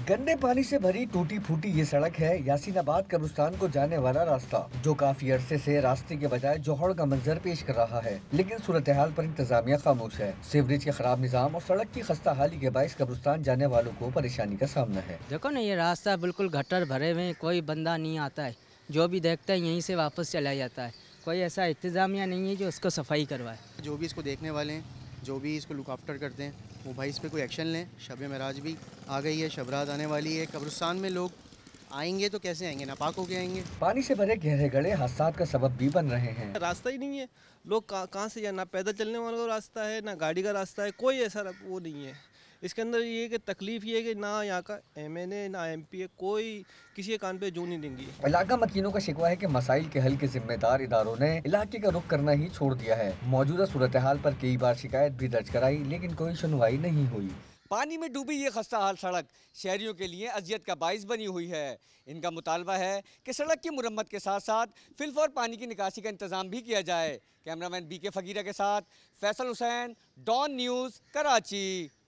गंदे पानी से भरी टूटी फूटी ये सड़क है यासीनाबाद कब्रिस्तान को जाने वाला रास्ता, जो काफी अरसे से रास्ते के बजाय जोहड़ का मंजर पेश कर रहा है। लेकिन सूरत हाल पर इंतजामिया खामोश है। सीवरेज के खराब निजाम और सड़क की खस्ता हाली के बायस कब्रिस्तान जाने वालों को परेशानी का सामना है। देखो ना, ये रास्ता बिल्कुल गटर भरे हुए हैं, कोई बंदा नहीं आता है। जो भी देखता है यहीं से वापस चला जाता है। कोई ऐसा इंतजामिया नहीं है जो उसको सफाई करवाए। जो भी इसको देखने वाले हैं, जो भी इसको लुक आफ्टर करते हैं, वो भाई इस पे कोई एक्शन लें। शब महराज भी आ गई है, शब रात आने वाली है। कब्रिस्तान में लोग आएंगे तो कैसे आएंगे, नापाक होके आएंगे। पानी से भरे गहरे गड्ढे हादसात का सबब भी बन रहे हैं। रास्ता ही नहीं है, लोग कहाँ से जाए, ना पैदल चलने वालों का रास्ता है ना गाड़ी का रास्ता है, कोई ऐसा वो नहीं है। इसके अंदर ये है कि तकलीफ ये है कि ना यहाँ का एमएनए ना एमपी कोई किसी के कान पे जू नहीं देंगी। इलाका मकीनों का शिकवा है कि मसाइल के हल के जिम्मेदार इदारों ने इलाके का रुख करना ही छोड़ दिया है। मौजूदा सूरत हाल पर कई बार शिकायत भी दर्ज कराई, लेकिन कोई सुनवाई नहीं हुई। पानी में डूबी ये खस्ता हाल सड़क शहरियों के लिए अजियत का बाइस बनी हुई है। इनका मुतालबा है कि सड़क की मुरम्मत के साथ साथ फिल्फ और पानी की निकासी का इंतजाम भी किया जाए। कैमरामैन बीके फकीरा के साथ फैसल हुसैन, डॉन न्यूज़, कराची।